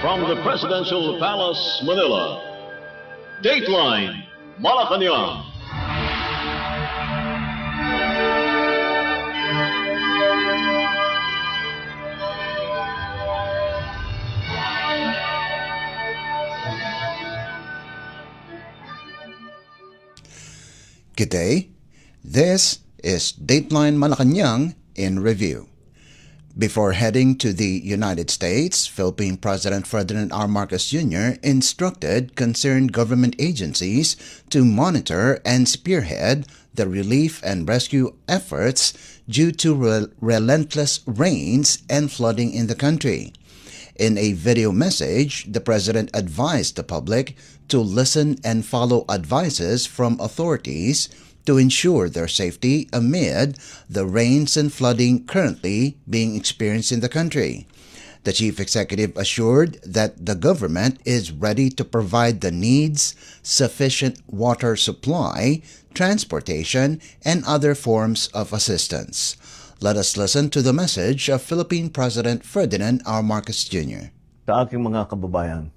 From the Presidential Palace, Manila, Dateline Malacañang. Good day. This is Dateline Malacañang in review. Before heading to the United States, Philippine President Ferdinand R. Marcos Jr. instructed concerned government agencies to monitor and spearhead the relief and rescue efforts due to relentless rains and flooding in the country. In a video message, the President advised the public to listen and follow advices from authorities to ensure their safety amid the rains and flooding currently being experienced in the country. The Chief Executive assured that the government is ready to provide the needs, sufficient water supply, transportation, and other forms of assistance. Let us listen to the message of Philippine President Ferdinand R. Marcos Jr. Sa aking mga kababayan,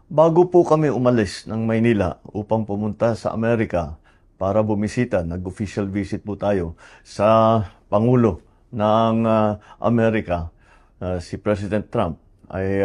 bago po kami umalis ng Maynila upang pumunta sa Amerika para bumisita, nag-official visit po tayo sa Pangulo ng Amerika, si President Trump, ay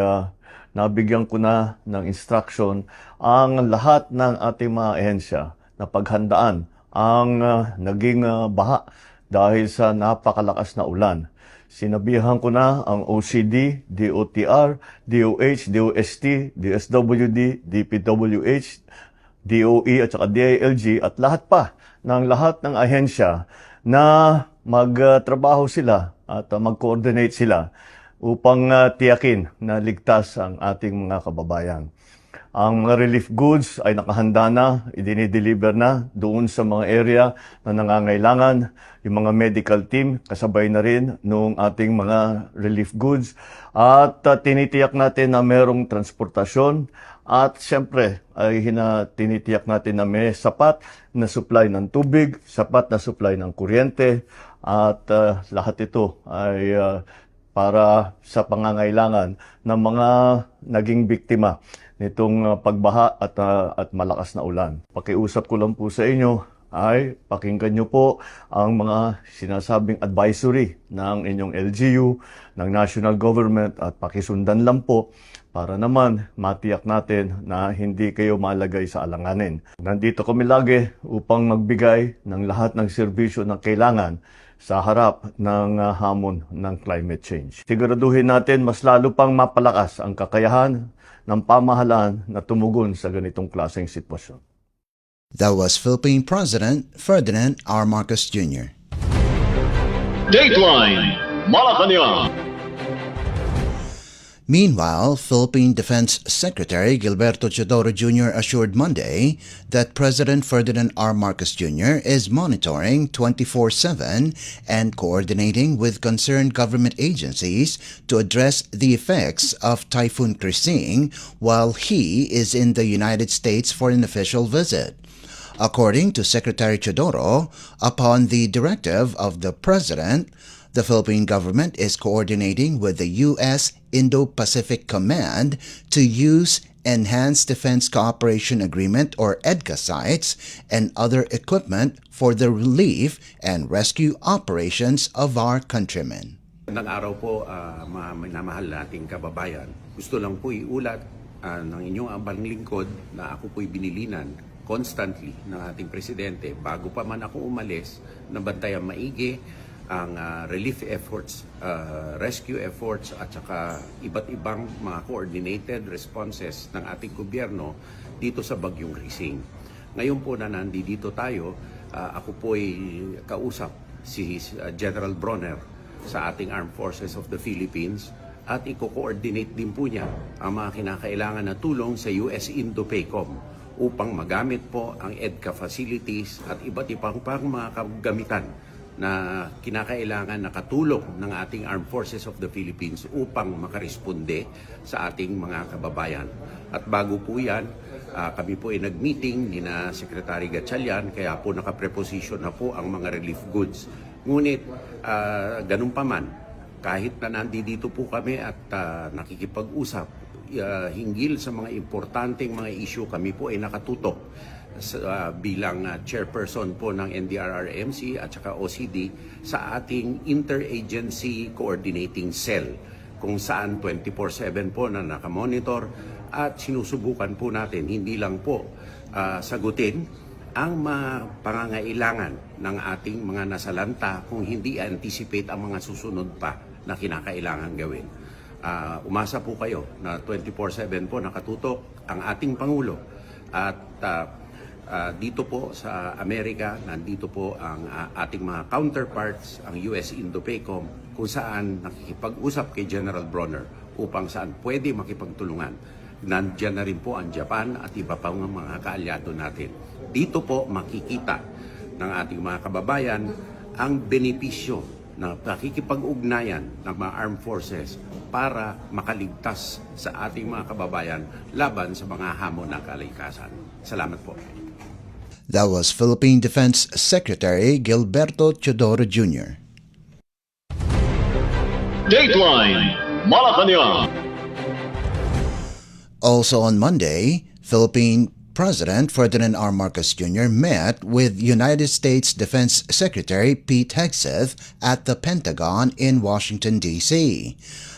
nabigyan ko na ng instruction ang lahat ng ating mga ahensya na paghandaan ang naging baha dahil sa napakalakas na ulan. Sinabihan ko na ang OCD, DOTR, DOH, DOST, DSWD, DPWH, DOE at saka DILG at lahat pa ng lahat ng ahensya na magtrabaho sila at mag-coordinate sila upang tiyakin na ligtas ang ating mga kababayan. Ang mga relief goods ay nakahanda na, idinideliver na doon sa mga area na nangangailangan. Yung mga medical team, kasabay na rin noong ating mga relief goods. At tinitiyak natin na merong transportasyon. At siyempre, ay tinitiyak natin na may sapat na supply ng tubig, sapat na supply ng kuryente. At lahat ito ay para sa pangangailangan ng mga naging biktima nitong pagbaha at malakas na ulan. Pakiusap ko lang po sa inyo ay pakinggan nyo po ang mga sinasabing advisory ng inyong LGU, ng national government at pakisundan lang po para naman matiyak natin na hindi kayo malagay sa alanganin. Nandito kami lagi upang magbigay ng lahat ng serbisyo na kailangan sa harap ng hamon ng climate change. Siguraduhin natin mas lalo pang mapalakas ang kakayahan ng pamahalaan na tumugon sa ganitong klaseng sitwasyon. That was Philippine President Ferdinand R. Marcos Jr. Dateline Malacañang. Meanwhile, Philippine Defense Secretary Gilberto Teodoro Jr. assured Monday that President Ferdinand R. Marcos Jr. is monitoring 24/7 and coordinating with concerned government agencies to address the effects of Typhoon Krising while he is in the United States for an official visit. According to Secretary Teodoro, upon the directive of the President, the Philippine government is coordinating with the U.S. Indo-Pacific Command to use Enhanced Defense Cooperation Agreement or EDCA sites and other equipment for the relief and rescue operations of our countrymen. Magandang araw po, minamahal nating kababayan. Gusto lang po iulat ng inyong abang lingkod na ako po'y binilinan constantly ng ating presidente bago pa man ako umalis na bantayan maigi ang relief efforts, rescue efforts at saka iba't ibang mga coordinated responses ng ating gobyerno dito sa bagyong Krising. Ngayon po na nandito tayo, ako po'y kausap si General Bronner sa ating Armed Forces of the Philippines at i-coordinate din po niya ang mga kinakailangan na tulong sa US Indo-PACOM upang magamit po ang EDCA facilities at iba't ibang pang mga kagamitan na kinakailangan na katulong ng ating Armed Forces of the Philippines upang makaresponde sa ating mga kababayan. At bago po yan, kami po ay nag-meeting ni na Secretary Gatchalian, kaya po nakapreposition na po ang mga relief goods. Ngunit ganun pa man, kahit na nandito po kami at nakikipag-usap hinggil sa mga importanteng mga issue, kami po ay nakatutok bilang chairperson po ng NDRRMC at saka OCD sa ating Interagency Coordinating Cell, kung saan 24/7 po na nakamonitor at sinusubukan po natin hindi lang po sagutin ang mga pangangailangan ng ating mga nasalanta, kung hindi anticipate ang mga susunod pa na kinakailangan gawin. Umasa po kayo na 24/7 po nakatutok ang ating Pangulo at dito po sa Amerika, nandito po ang ating mga counterparts, ang US Indo-PACOM, kung saan nakikipag-usap kay General Bronner upang saan pwede makipagtulungan. Nandiyan na rin po ang Japan at iba pang mga kaalyado natin. Dito po makikita ng ating mga kababayan ang benepisyo ng pakikipag-ugnayan ng mga armed forces para makaligtas sa ating mga kababayan laban sa mga hamon ng kalikasan. Salamat po. That was Philippine Defense Secretary Gilberto Teodoro Jr. Dateline Malacañang. Also on Monday, Philippine President Ferdinand R. Marcos Jr. met with United States Defense Secretary Pete Hegseth at the Pentagon in Washington, D.C.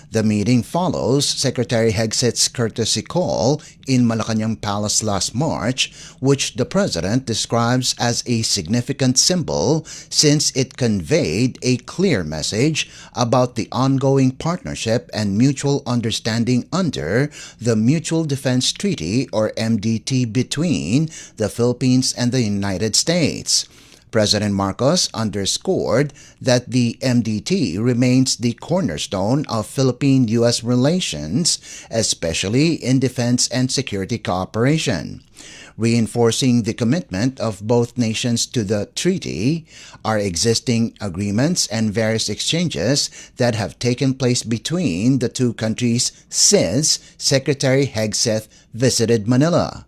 The meeting follows Secretary Hegseth's courtesy call in Malacañang Palace last March, which the President describes as a significant symbol since it conveyed a clear message about the ongoing partnership and mutual understanding under the Mutual Defense Treaty, or MDT, between the Philippines and the United States. President Marcos underscored that the MDT remains the cornerstone of Philippine-U.S. relations, especially in defense and security cooperation. Reinforcing the commitment of both nations to the treaty are existing agreements and various exchanges that have taken place between the two countries since Secretary Hegseth visited Manila.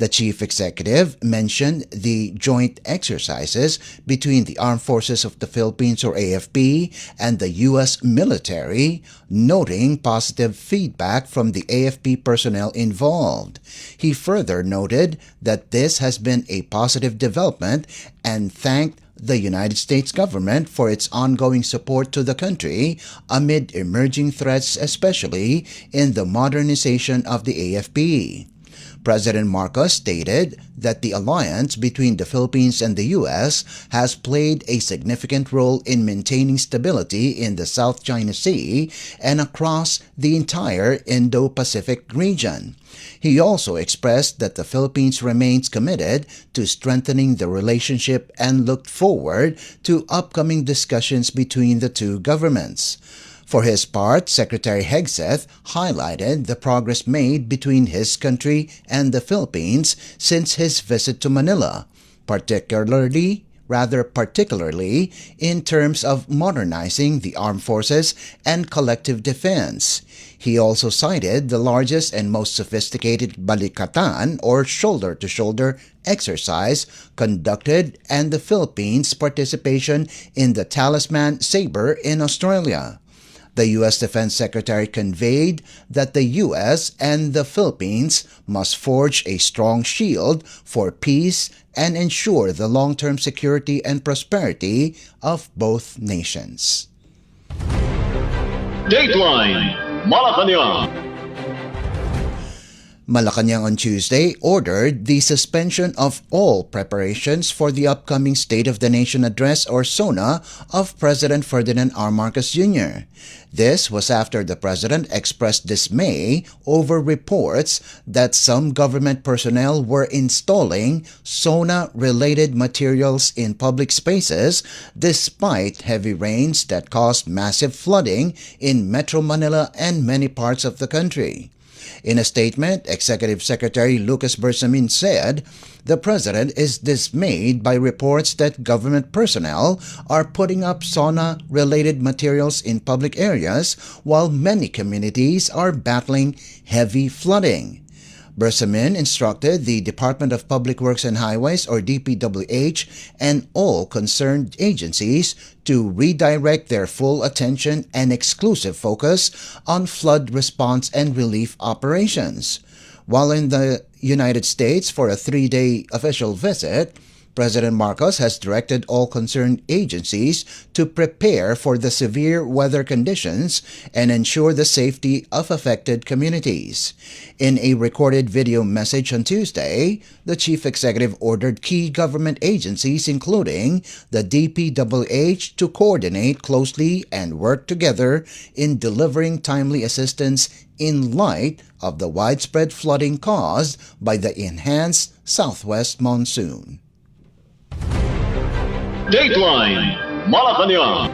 The chief executive mentioned the joint exercises between the Armed Forces of the Philippines, or AFP, and the U.S. military, noting positive feedback from the AFP personnel involved. He further noted that this has been a positive development and thanked the United States government for its ongoing support to the country amid emerging threats, especially in the modernization of the AFP. President Marcos stated that the alliance between the Philippines and the U.S. has played a significant role in maintaining stability in the South China Sea and across the entire Indo-Pacific region. He also expressed that the Philippines remains committed to strengthening the relationship and looked forward to upcoming discussions between the two governments. For his part, Secretary Hegseth highlighted the progress made between his country and the Philippines since his visit to Manila, particularly in terms of modernizing the armed forces and collective defense. He also cited the largest and most sophisticated balikatan, or shoulder-to-shoulder exercise conducted, and the Philippines' participation in the Talisman Sabre in Australia. The U.S. Defense Secretary conveyed that the U.S. and the Philippines must forge a strong shield for peace and ensure the long-term security and prosperity of both nations. Dateline Malacañang. Malacañang on Tuesday ordered the suspension of all preparations for the upcoming State of the Nation Address, or SONA, of President Ferdinand R. Marcos Jr. This was after the President expressed dismay over reports that some government personnel were installing SONA-related materials in public spaces despite heavy rains that caused massive flooding in Metro Manila and many parts of the country. In a statement, Executive Secretary Lucas Bersamin said the President is dismayed by reports that government personnel are putting up sauna-related materials in public areas while many communities are battling heavy flooding. Bersamin instructed the Department of Public Works and Highways, or DPWH, and all concerned agencies to redirect their full attention and exclusive focus on flood response and relief operations. While in the United States for a 3-day official visit, President Marcos has directed all concerned agencies to prepare for the severe weather conditions and ensure the safety of affected communities. In a recorded video message on Tuesday, the chief executive ordered key government agencies, including the DPWH, to coordinate closely and work together in delivering timely assistance in light of the widespread flooding caused by the enhanced southwest monsoon. Dateline Malacañang.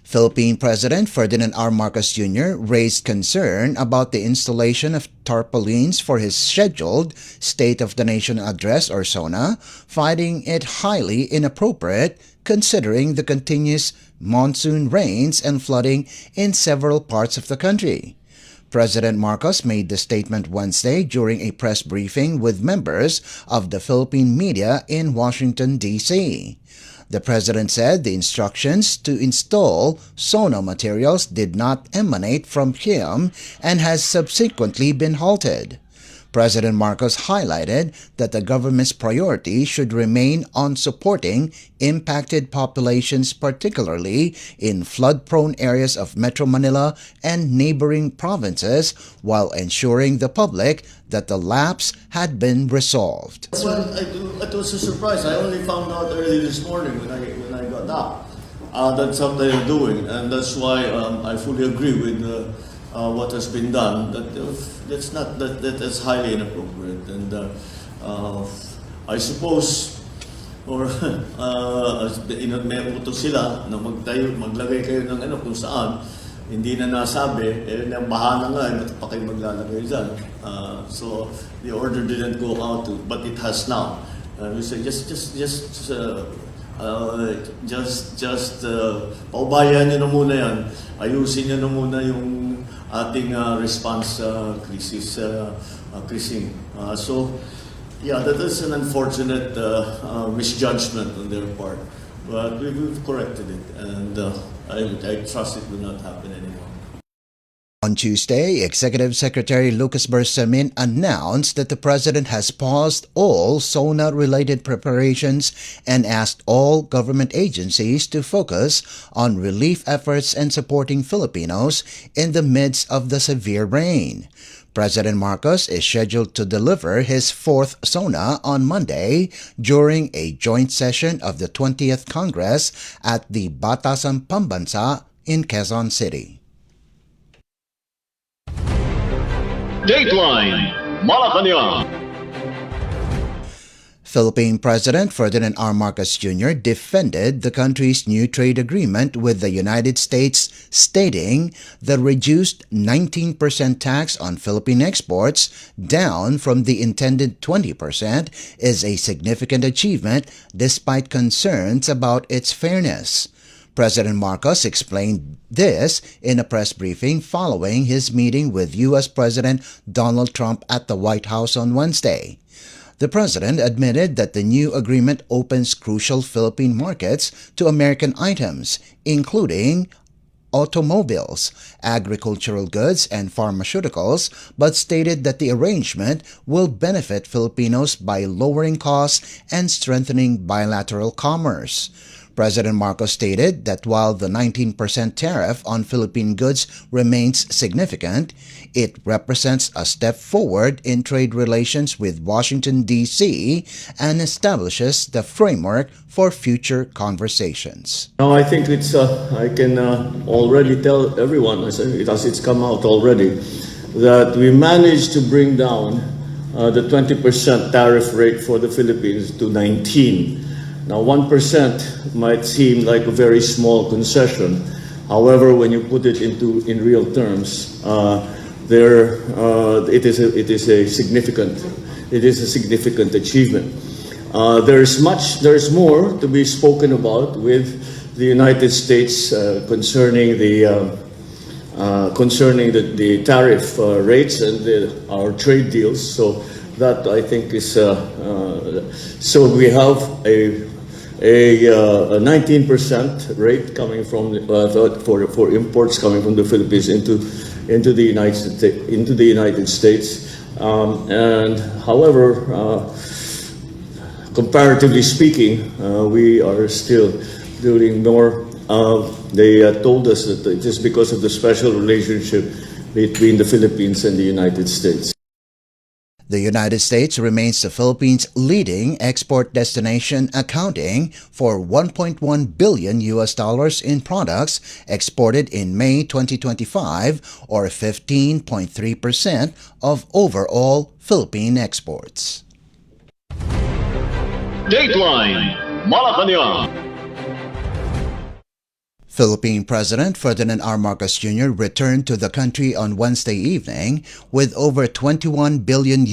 Philippine President Ferdinand R. Marcos Jr. raised concern about the installation of tarpaulins for his scheduled State of the Nation Address, or SONA, finding it highly inappropriate considering the continuous monsoon rains and flooding in several parts of the country. President Marcos made the statement Wednesday during a press briefing with members of the Philippine media in Washington, D.C. The president said the instructions to install SONA materials did not emanate from him and has subsequently been halted. President Marcos highlighted that the government's priority should remain on supporting impacted populations, particularly in flood-prone areas of Metro Manila and neighboring provinces, while ensuring the public that the lapse had been resolved. Well, it was a surprise. I only found out early this morning when I got up. That's what they're doing, and that's why I fully agree with what has been done. That's highly inappropriate, and I suppose, or may utos sila na maglagay kayo ng kung saan hindi na nasabi, nang bahana nga, ba't pa kayo maglalagay dyan? So the order didn't go out, but it has now. We say just paubayan nyo na muna yan, ayusin nyo na muna yung ating response crisis. So yeah, that is an unfortunate misjudgment on their part, but we've corrected it, and I trust it will not happen anymore. On Tuesday, Executive Secretary Lucas Bersamin announced that the president has paused all SONA-related preparations and asked all government agencies to focus on relief efforts and supporting Filipinos in the midst of the severe rain. President Marcos is scheduled to deliver his 4th SONA on Monday during a joint session of the 20th Congress at the Batasan Pambansa in Quezon City. Dateline Malacañang. Philippine President Ferdinand R. Marcos Jr. defended the country's new trade agreement with the United States, stating the reduced 19% tax on Philippine exports, down from the intended 20%, is a significant achievement despite concerns about its fairness. President Marcos explained this in a press briefing following his meeting with U.S. President Donald Trump at the White House on Wednesday. The president admitted that the new agreement opens crucial Philippine markets to American items, including automobiles, agricultural goods, and pharmaceuticals, but stated that the arrangement will benefit Filipinos by lowering costs and strengthening bilateral commerce. President Marcos stated that while the 19% tariff on Philippine goods remains significant, it represents a step forward in trade relations with Washington, D.C. and establishes the framework for future conversations. Now, I think I can already tell everyone, as it's come out already, that we managed to bring down the 20% tariff rate for the Philippines to 19%. Now, 1% might seem like a very small concession. However, when you put it in real terms, it is a significant achievement. There's more to be spoken about with the United States concerning the concerning the tariff rates and our trade deals. So that I think is so we have a 19% rate coming from for imports coming from the Philippines into the United States. And however, comparatively speaking, we are still doing more. They told us that it is because of the special relationship between the Philippines and the United States. The United States remains the Philippines' leading export destination, accounting for $1.1 billion in products exported in May 2025, or 15.3% of overall Philippine exports. Dateline Malacañang. Philippine President Ferdinand R. Marcos Jr. returned to the country on Wednesday evening with over $21 billion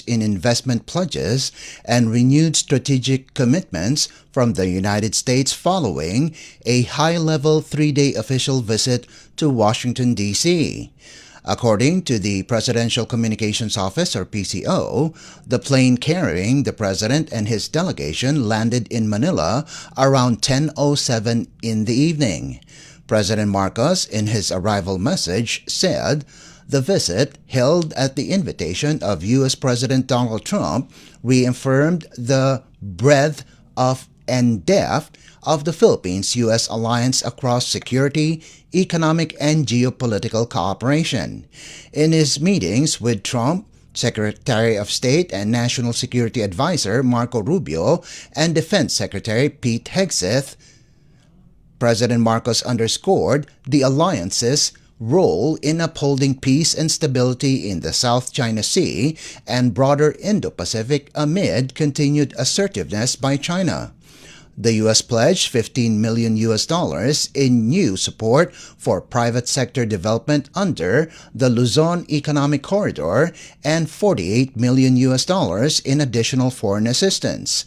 in investment pledges and renewed strategic commitments from the United States following a high-level 3-day official visit to Washington, D.C. According to the Presidential Communications Office, or PCO, the plane carrying the president and his delegation landed in Manila around 10:07 in the evening. President Marcos, in his arrival message, said the visit, held at the invitation of U.S. President Donald Trump, reaffirmed the breadth and depth of the Philippines-U.S. alliance across security, economic, and geopolitical cooperation. In his meetings with Trump, Secretary of State and National Security Advisor Marco Rubio, and Defense Secretary Pete Hegseth, President Marcos underscored the alliance's role in upholding peace and stability in the South China Sea and broader Indo-Pacific amid continued assertiveness by China. The U.S. pledged $15 million in new support for private sector development under the Luzon Economic Corridor and $48 million in additional foreign assistance.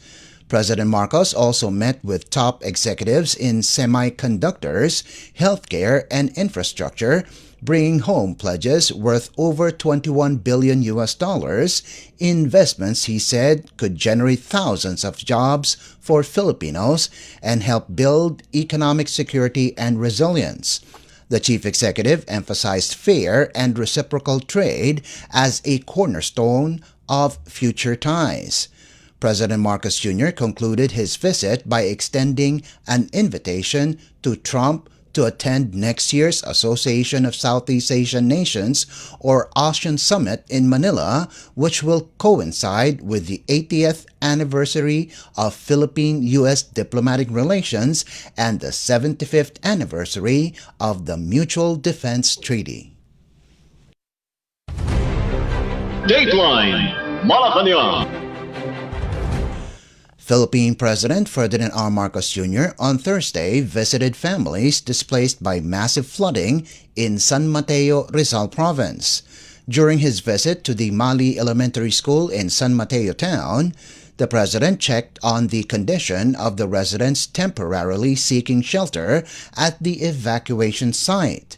President Marcos also met with top executives in semiconductors, healthcare, and infrastructure, bringing home pledges worth over $21 billion. Investments, he said, could generate thousands of jobs for Filipinos and help build economic security and resilience. The chief executive emphasized fair and reciprocal trade as a cornerstone of future ties. President Marcos Jr. concluded his visit by extending an invitation to Trump to attend next year's Association of Southeast Asian Nations, or ASEAN Summit in Manila, which will coincide with the 80th anniversary of Philippine-U.S. diplomatic relations and the 75th anniversary of the Mutual Defense Treaty. Dateline Malacañang. Philippine President Ferdinand R. Marcos Jr. on Thursday visited families displaced by massive flooding in San Mateo, Rizal Province. During his visit to the Mali Elementary School in San Mateo Town, the President checked on the condition of the residents temporarily seeking shelter at the evacuation site.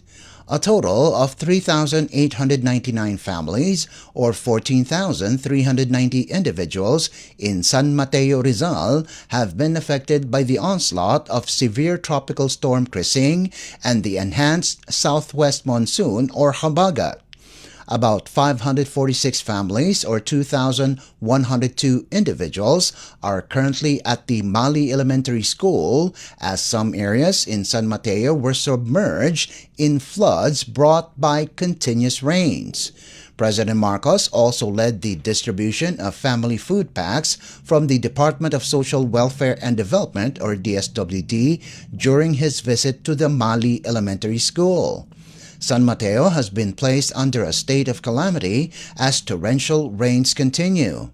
A total of 3,899 families, or 14,390 individuals in San Mateo, Rizal, have been affected by the onslaught of severe tropical storm Krising and the enhanced southwest monsoon, or Habagat. About 546 families, or 2,102 individuals, are currently at the Mali Elementary School, as some areas in San Mateo were submerged in floods brought by continuous rains. President Marcos also led the distribution of family food packs from the Department of Social Welfare and Development, or DSWD, during his visit to the Mali Elementary School. San Mateo has been placed under a state of calamity as torrential rains continue.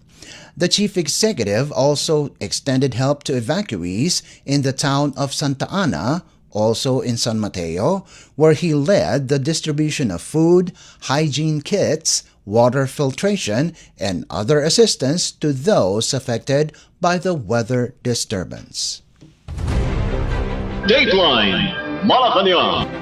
The chief executive also extended help to evacuees in the town of Santa Ana, also in San Mateo, where he led the distribution of food, hygiene kits, water filtration, and other assistance to those affected by the weather disturbance. Dateline Malacañang.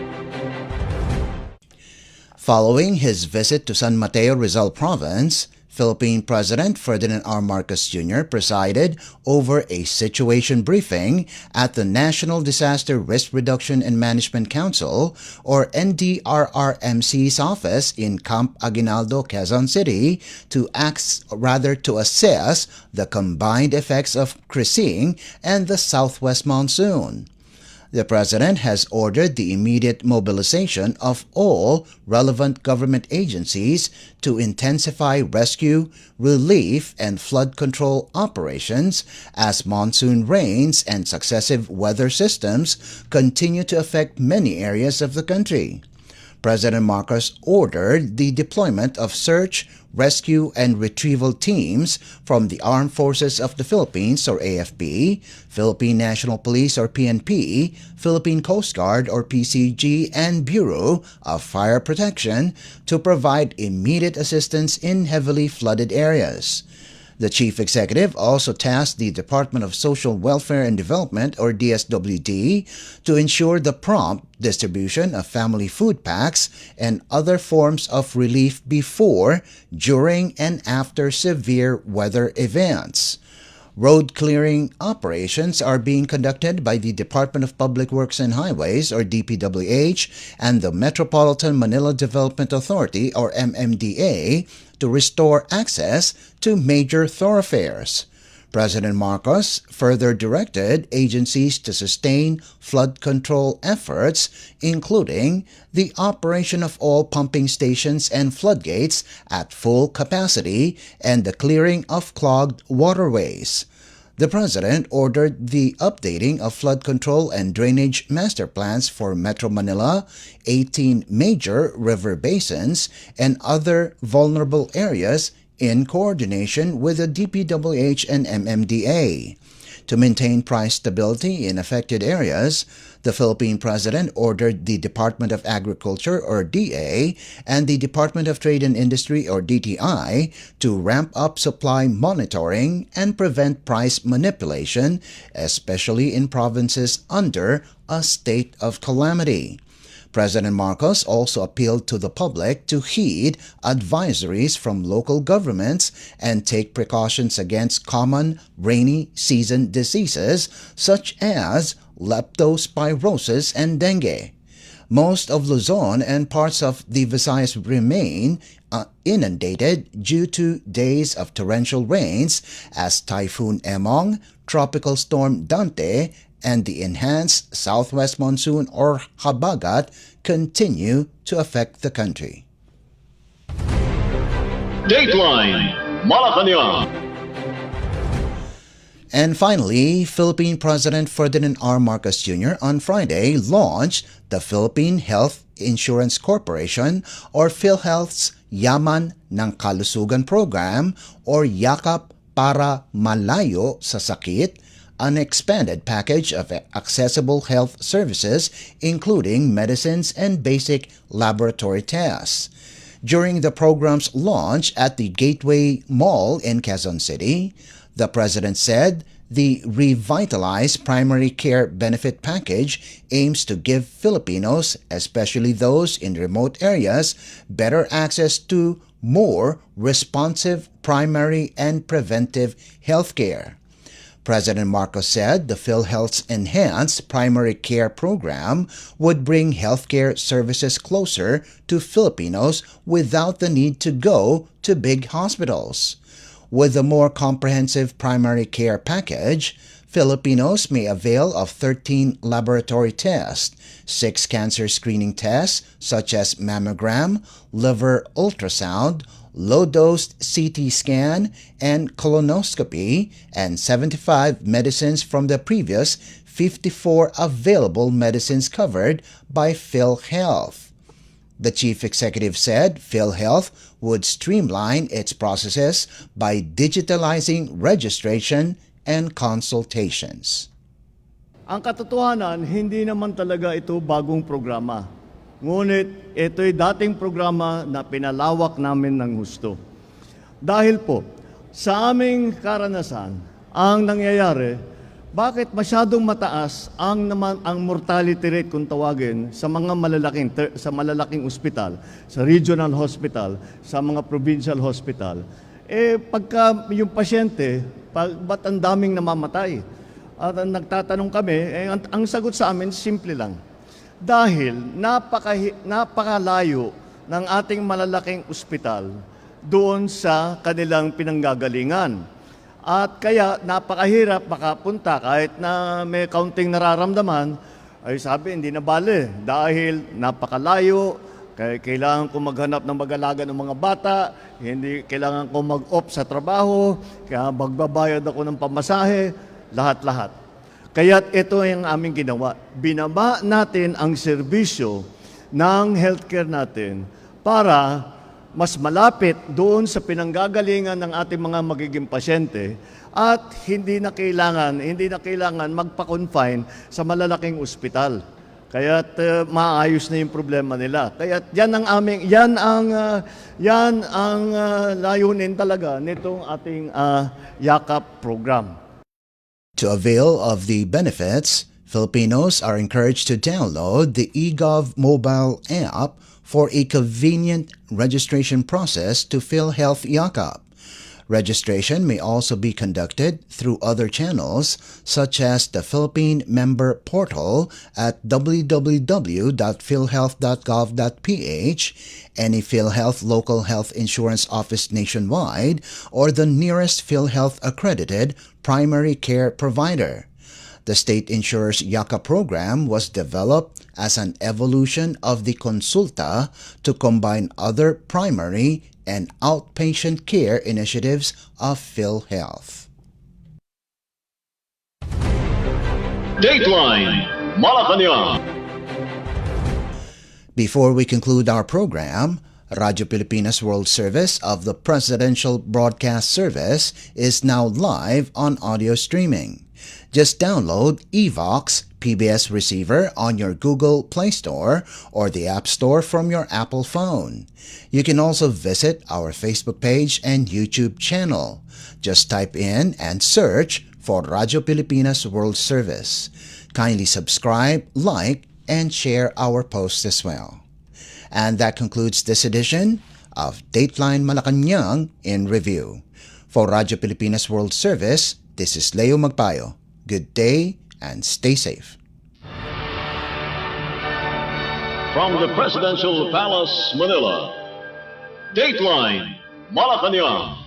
Following his visit to San Mateo, Rizal Province, Philippine President Ferdinand R. Marcos Jr. presided over a situation briefing at the National Disaster Risk Reduction and Management Council, or NDRRMC's office in Camp Aguinaldo, Quezon City, to assess the combined effects of Krising and the southwest monsoon. The President has ordered the immediate mobilization of all relevant government agencies to intensify rescue, relief, and flood control operations as monsoon rains and successive weather systems continue to affect many areas of the country. President Marcos ordered the deployment of search, rescue, and retrieval teams from the Armed Forces of the Philippines, or AFP, Philippine National Police, or PNP, Philippine Coast Guard, or PCG, and Bureau of Fire Protection to provide immediate assistance in heavily flooded areas. The Chief Executive also tasked the Department of Social Welfare and Development, or DSWD, to ensure the prompt distribution of family food packs and other forms of relief before, during, and after severe weather events. Road clearing operations are being conducted by the Department of Public Works and Highways, or DPWH, and the Metropolitan Manila Development Authority, or MMDA, to restore access to major thoroughfares. President Marcos further directed agencies to sustain flood control efforts, including the operation of all pumping stations and floodgates at full capacity and the clearing of clogged waterways. The President ordered the updating of flood control and drainage master plans for Metro Manila, 18 major river basins, and other vulnerable areas in coordination with the DPWH and MMDA. To maintain price stability in affected areas, the Philippine President ordered the Department of Agriculture, or DA, and the Department of Trade and Industry, or DTI, to ramp up supply monitoring and prevent price manipulation, especially in provinces under a state of calamity. President Marcos also appealed to the public to heed advisories from local governments and take precautions against common rainy season diseases such as leptospirosis and dengue. Most of Luzon and parts of the Visayas remain inundated due to days of torrential rains as Typhoon Emong, Tropical Storm Dante, and the enhanced southwest monsoon, or Habagat, continue to affect the country. Dateline Malacañang. And finally, Philippine President Ferdinand R. Marcos Jr. on Friday launched the Philippine Health Insurance Corporation, or PhilHealth's Yaman ng Kalusugan Program, or Yakap para Malayo sa Sakit, an expanded package of accessible health services, including medicines and basic laboratory tests. During the program's launch at the Gateway Mall in Quezon City, the President said the revitalized primary care benefit package aims to give Filipinos, especially those in remote areas, better access to more responsive primary and preventive health care. President Marcos said the PhilHealth's enhanced primary care program would bring healthcare services closer to Filipinos without the need to go to big hospitals. With a more comprehensive primary care package, Filipinos may avail of 13 laboratory tests, 6 cancer screening tests such as mammogram, liver ultrasound, low-dose CT scan, and colonoscopy, and 75 medicines from the previous 54 available medicines covered by PhilHealth. The Chief Executive said PhilHealth would streamline its processes by digitalizing registration and consultations. Ang katotohanan, hindi naman talaga ito bagong programa. Ngunit ito'y dating programa na pinalawak namin ng husto. Dahil po, sa aming karanasan, ang nangyayari, Bakit masyadong mataas ang mortality rate kung tawagin sa mga malalaking ospital, sa regional hospital, sa mga provincial hospital? Pagka yung pasyente, ba't ang daming namamatay? At nagtatanong kami, ang sagot sa amin simple lang. Dahil napakalayo ng ating malalaking ospital doon sa kanilang pinanggagalingan. At kaya napakahirap makapunta kahit na may kaunting nararamdaman, ay sabi hindi na bale dahil napakalayo, kailangan ko maghanap ng mag-alaga ng mga bata, hindi kailangan ko mag-off sa trabaho, kaya magbabayad ako ng pamasahe, lahat-lahat. Kaya ito ang aming ginawa. Binaba natin ang serbisyo ng healthcare natin para mas malapit doon sa pinanggagalingan ng ating mga magiging pasyente at hindi na kailangan magpa-confine sa malalaking ospital. Kaya't maayos na yung problema nila. Kaya't yan ang layunin talaga nitong ating yakap program. To avail of the benefits, Filipinos are encouraged to download the eGov mobile app for a convenient registration process to PhilHealth Yakap. Registration may also be conducted through other channels such as the Philippine Member Portal at www.philhealth.gov.ph, any PhilHealth local health insurance office nationwide, or the nearest PhilHealth accredited primary care provider. The state insurer's Yaka program was developed as an evolution of the Consulta to combine other primary and outpatient care initiatives of PhilHealth. Dateline Malacañang. Before we conclude our program, Radyo Pilipinas World Service of the Presidential Broadcast Service is now live on audio streaming. Just download Evox PBS receiver on your Google Play Store or the App Store from your Apple phone. You can also visit our Facebook page and YouTube channel. Just type in and search for Radyo Pilipinas World Service. Kindly subscribe, like, and share our posts as well. And that concludes this edition of Dateline Malacañang in Review. For Radyo Pilipinas World Service, this is Leo Magpayo. Good day and stay safe. From the Presidential Palace, Manila, Dateline Malacañang.